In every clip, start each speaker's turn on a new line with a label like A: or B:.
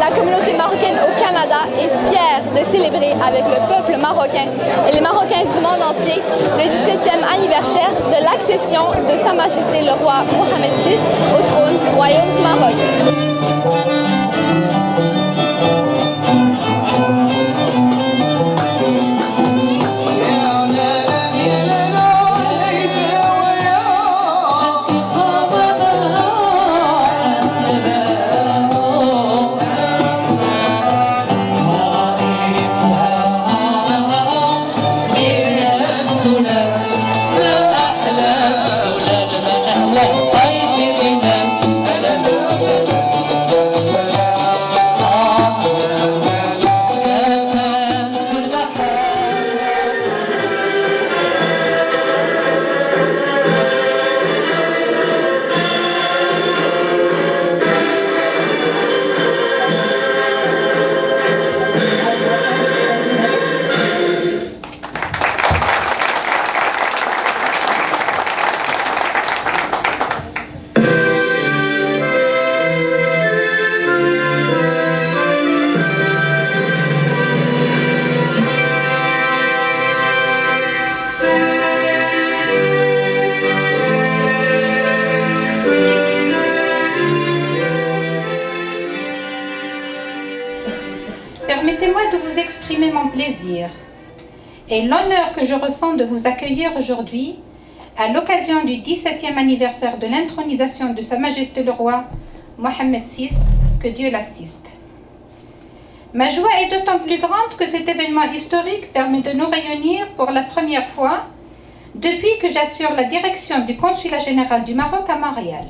A: la communauté marocaine au Canada est fière de célébrer avec le peuple marocain et les Marocains du monde entier le 17e anniversaire de l'accession de Sa Majesté le roi Mohamed VI au trône du Royaume du Maroc.
B: Permettez-moi de vous exprimer mon plaisir et l'honneur que je ressens de vous accueillir aujourd'hui à l'occasion du 17e anniversaire de l'intronisation de Sa Majesté le roi Mohamed VI, que Dieu l'assiste. Ma joie est d'autant plus grande que cet événement historique permet de nous réunir pour la première fois depuis que j'assure la direction du Consulat général du Maroc à Montréal.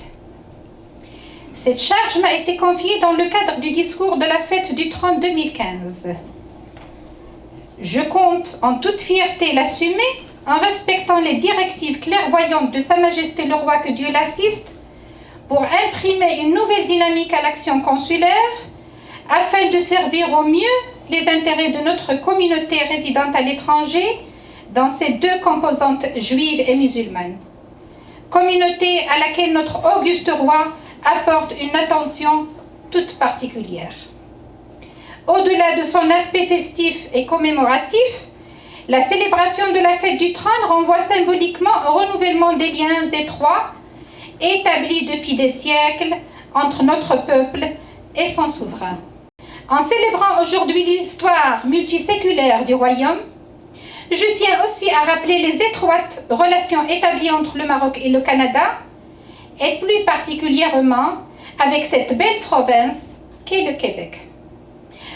B: Cette charge m'a été confiée dans le cadre du discours de la fête du trône 2015. Je compte en toute fierté l'assumer en respectant les directives clairvoyantes de Sa Majesté le roi, que Dieu l'assiste, pour imprimer une nouvelle dynamique à l'action consulaire afin de servir au mieux les intérêts de notre communauté résidente à l'étranger dans ses deux composantes juives et musulmanes. Communauté à laquelle notre auguste roi apporte une attention toute particulière. Au-delà de son aspect festif et commémoratif, la célébration de la fête du trône renvoie symboliquement au renouvellement des liens étroits établis depuis des siècles entre notre peuple et son souverain. En célébrant aujourd'hui l'histoire multiséculaire du royaume, je tiens aussi à rappeler les étroites relations établies entre le Maroc et le Canada, et plus particulièrement avec cette belle province qu'est le Québec.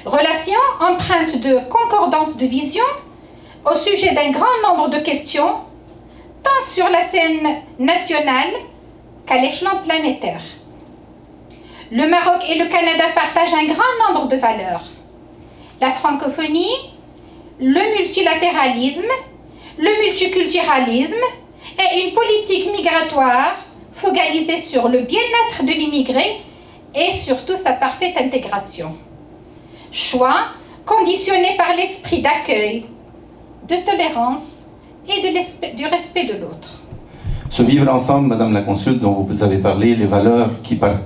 B: Relations empreintes de concordance de vision au sujet d'un grand nombre de questions, tant sur la scène nationale qu'à l'échelon planétaire. Le Maroc et le Canada partagent un grand nombre de valeurs. La francophonie, le multilatéralisme, le multiculturalisme et une politique migratoire focalisée sur le bien-être de l'immigré et surtout sa parfaite intégration. Choix conditionné par l'esprit d'accueil, de tolérance et du respect de l'autre.
C: Ce vivre ensemble, Madame la Consul, dont vous avez parlé, les valeurs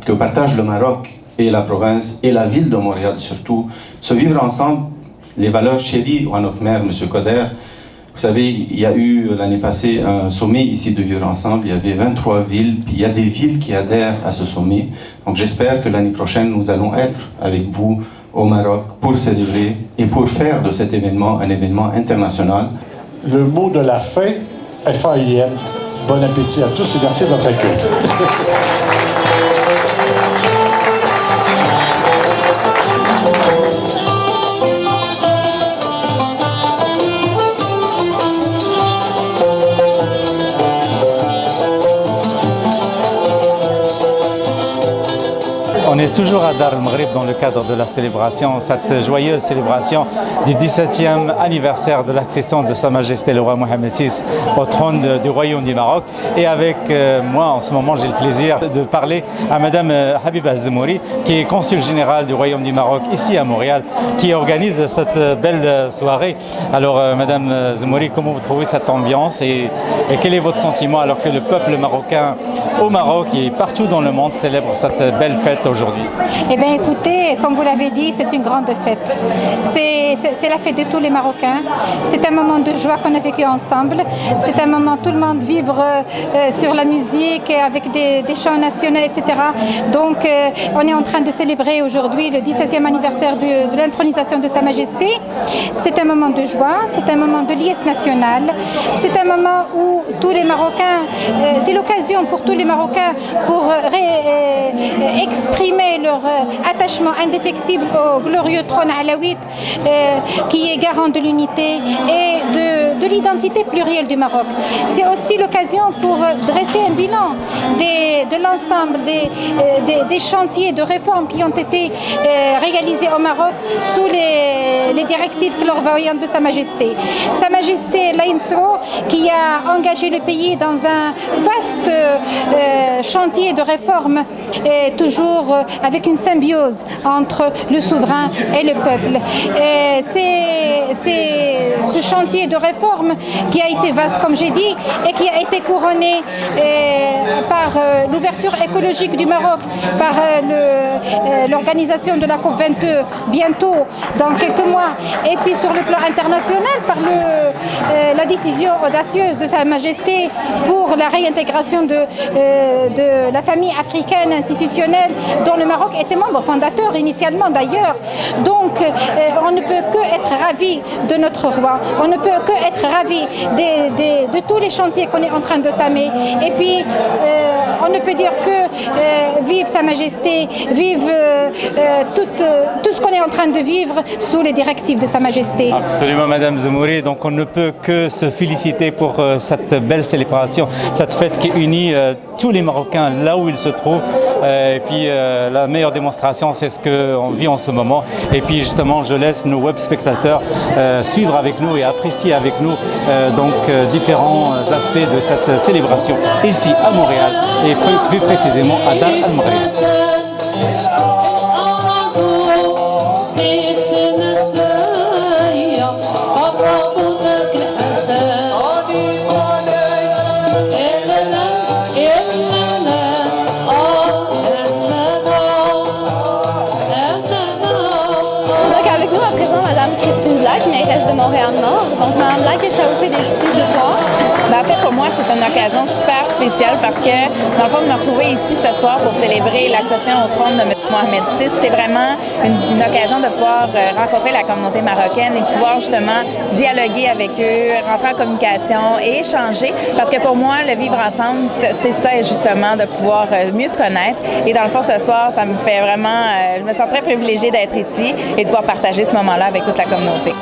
C: que partagent le Maroc et la province et la ville de Montréal surtout, ce vivre ensemble, les valeurs chéries à notre maire, M. Coder. Vous savez, il y a eu l'année passée un sommet ici de Vivre Ensemble, il y avait 23 villes, puis il y a des villes qui adhèrent à ce sommet. Donc j'espère que l'année prochaine, nous allons être avec vous au Maroc pour célébrer et pour faire de cet événement un événement international.
D: Le mot de la fin, F-A-I-M. Bon appétit à tous et merci de votre accueil.
E: On est toujours à Dar el-Maghrib dans le cadre de la célébration, cette joyeuse célébration du 17e anniversaire de l'accession de Sa Majesté le roi Mohamed VI au trône du Royaume du Maroc. Et avec moi, en ce moment, j'ai le plaisir de parler à Madame Habiba Zemouri, qui est consul général du Royaume du Maroc ici à Montréal, qui organise cette belle soirée. Alors, Madame Zemouri, comment vous trouvez cette ambiance et quel est votre sentiment alors que le peuple marocain au Maroc et partout dans le monde célèbre cette belle fête aujourd'hui? aujourd'hui?
B: Eh bien écoutez, comme vous l'avez dit, c'est une grande fête. C'est la fête de tous les Marocains. C'est un moment de joie qu'on a vécu ensemble. C'est un moment tout le monde vivre sur la musique, avec des chants nationaux, etc. Donc on est en train de célébrer aujourd'hui le 17e anniversaire de l'intronisation de Sa Majesté. C'est un moment de joie, c'est un moment de liesse nationale. C'est un moment où tous les Marocains, c'est l'occasion pour tous les Marocains pour exprimer leur attachement indéfectible au glorieux trône alaouite qui est garant de l'unité et de l'identité plurielle du Maroc. C'est aussi l'occasion pour dresser un bilan de l'ensemble des chantiers de réforme qui ont été réalisés au Maroc sous les directives clairvoyantes de Sa Majesté. Sa Majesté Laïnsro qui a engagé le pays dans un vaste chantier de réforme, toujours avec une symbiose entre le souverain et le peuple. C'est ce chantier de réforme qui a été vaste, comme j'ai dit, et qui a été couronné par l'ouverture écologique du Maroc, par l'organisation de la COP22 bientôt, dans quelques mois, et puis sur le plan international, par la décision audacieuse de Sa Majesté pour la réintégration de la famille africaine institutionnelle dont le Maroc était membre fondateur initialement d'ailleurs. Donc on ne peut que être ravi de notre roi, on ne peut que être ravi de tous les chantiers qu'on est en train de tamer, et puis on ne peut dire que vive Sa Majesté, vive tout ce qu'on est en train de vivre sous les directives de Sa Majesté.
E: Absolument, Madame Zemouri. Donc on ne peut que se féliciter pour cette belle célébration, cette fête qui unit tous les Marocains là où ils se trouvent. Et puis la meilleure démonstration, c'est ce qu'on vit en ce moment. Et puis justement, je laisse nos web spectateurs suivre avec nous et apprécier avec nous différents aspects de cette célébration ici à Montréal et plus précisément à Dar al-Maghrib.
A: Mairesse de Montréal-Nord. Donc, Mme Black, qu'est-ce que ça vous fait d'être ici ce soir?
F: En fait, pour moi, c'est une occasion super spéciale parce que, dans le fond, de me retrouver ici ce soir pour célébrer l'accession au trône de M. Mohamed VI, c'est vraiment une occasion de pouvoir rencontrer la communauté marocaine et pouvoir justement dialoguer avec eux, rentrer en communication et échanger. Parce que pour moi, le vivre ensemble, c'est ça justement, de pouvoir mieux se connaître. Et dans le fond, ce soir, ça me fait vraiment... je me sens très privilégiée d'être ici et de pouvoir partager ce moment-là avec toute la communauté.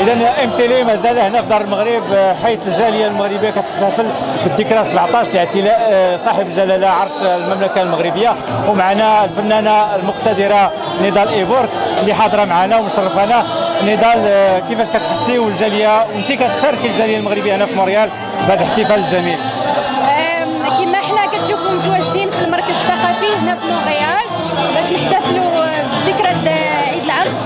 E: إذا MTL مازال هنا في دار المغرب حيث الجالية المغربية كتحتفل بالذكرى 17 لاعتلاء صاحب الجلالة عرش المملكة المغربية، ومعنا الفنانة المقتدرة نضال إيبورك اللي حاضرة معنا ومشرفانا. نضال، كيفاش كتحسي والجالية وانت كتشاركي الجالية المغربية هنا في مونريال بهذا الاحتفال الجميل؟
A: كما حنا كتشوفوا متواجدين في المركز الثقافي هنا في مونريال باش نحتفلوا بذكرى عيد العرش،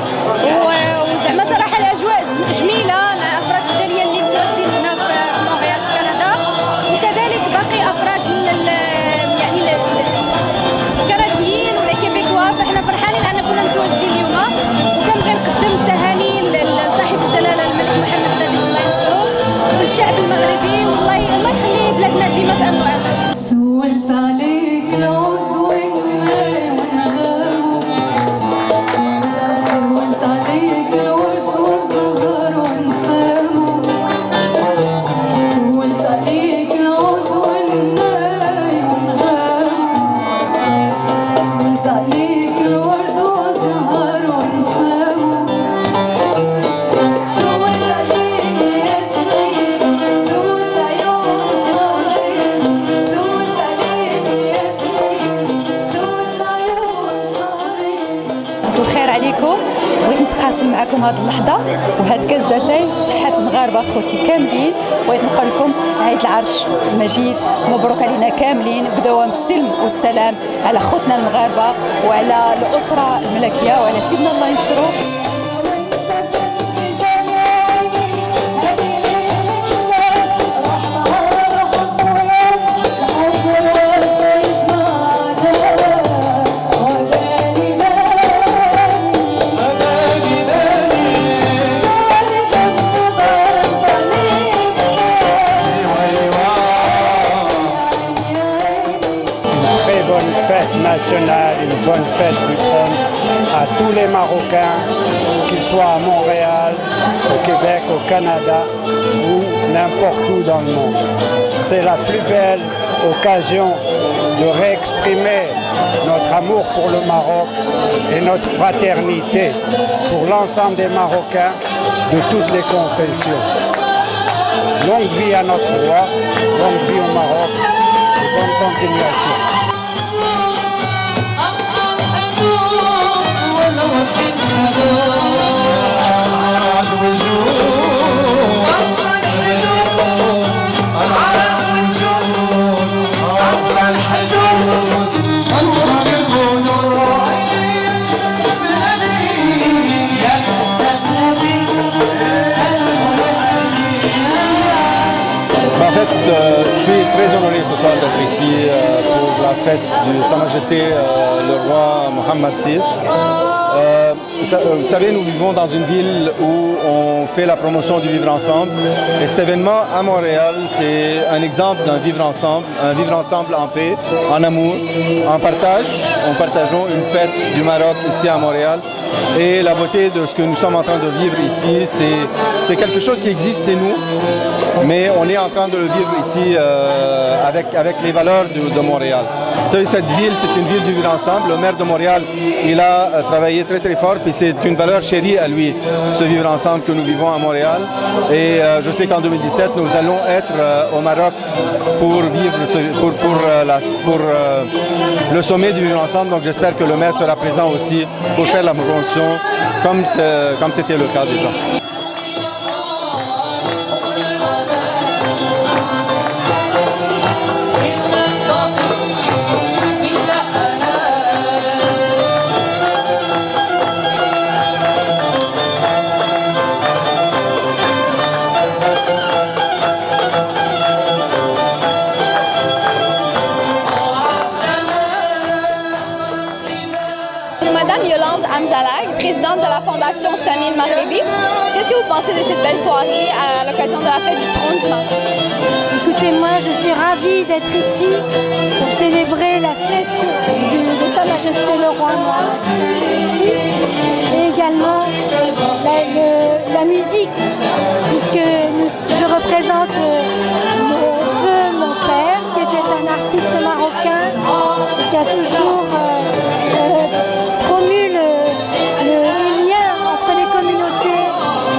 A: وزعما صراحه الاجواء جميله مع افراد الجاليه اللي متواجدين هنا في مونريال في كندا، وكذلك باقي افراد يعني الكنديين ولا كيبيكوا. فاحنا فرحانين ان كنا متواجدين اليوم، وكنبغي نقدم التهاني لصاحب الجلاله الملك محمد السادس الله ينصرو والشعب المغربي، والله يخلي بلادنا ديما في امان وامان.
G: سولت عليك العود والنغم، سولت عليك الورد والزهر ونسامه، سولت عليك العود والنغم، سولت عليك الورد والزهر ونسامه، سولت عليك يا سنين، سولت عيون صغير، سولت عليك يا سنين، سولت عيون صغير.
H: مساء الخير عليكم. بغيت نتقاسم معكم هذه اللحظه وهاد كاس داتاي بصحه المغاربه خوتي كاملين. بغيت نقول لكم عيد العرش المجيد مبروك علينا كاملين، بدوام السلم والسلام على خوتنا المغاربه وعلى الاسره الملكيه وعلى سيدنا الله ينصرو.
G: رحمة
I: bonne fête nationale, une bonne fête du trône à tous les Marocains, qu'ils soient à Montréal, au Québec, au Canada ou n'importe où dans le monde. C'est la plus belle occasion de réexprimer notre amour pour le Maroc et notre fraternité pour l'ensemble des Marocains de toutes les confessions. Longue vie à notre roi, longue vie au Maroc et bonne continuation.
C: En fait, je suis très honoré ce soir d'être ici pour la fête de Sa Majesté le roi Mohammed VI. Vous savez, nous vivons dans une ville où on fait la promotion du vivre ensemble. Et cet événement à Montréal, c'est un exemple d'un vivre ensemble en paix, en amour, en partage. Nous partageons une fête du Maroc ici à Montréal. Et la beauté de ce que nous sommes en train de vivre ici, c'est quelque chose qui existe, c'est nous. Mais on est en train de le vivre ici avec les valeurs de Montréal. Vous savez, cette ville, c'est une ville du vivre ensemble. Le maire de Montréal, il a travaillé très très fort, puis c'est une valeur chérie à lui, ce vivre ensemble que nous vivons à Montréal. Et je sais qu'en 2017, nous allons être au Maroc pour vivre pour le sommet du vivre ensemble. Donc j'espère que le maire sera présent aussi pour faire la promotion, comme c'était le cas déjà.
A: Madame Yolande Amzalag, présidente de la Fondation Samir Maghrebi, qu'est-ce que vous pensez de cette belle soirée à l'occasion de la fête du trône du Maroc?
J: Écoutez, moi je suis ravie d'être ici pour célébrer la fête de Sa Majesté le roi Mohammed VI et également la musique, puisque je représente mon père qui était un artiste marocain et qui a toujours promu les liens entre les communautés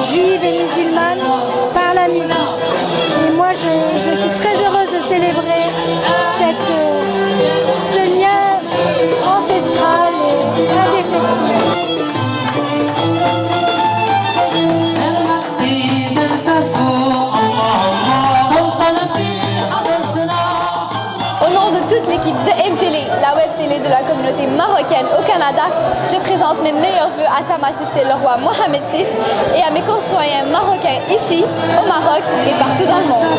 J: juives et musulmanes par la musique. Et moi, je suis très heureuse de célébrer ce lien ancestral et indéfectible.
A: Au nom de toute l'équipe de MTélé, la web télé de la communauté marocaine au Canada, je présente mes meilleurs vœux à Sa Majesté le roi Mohammed VI et à mes concitoyens marocains ici, au Maroc et partout dans le monde.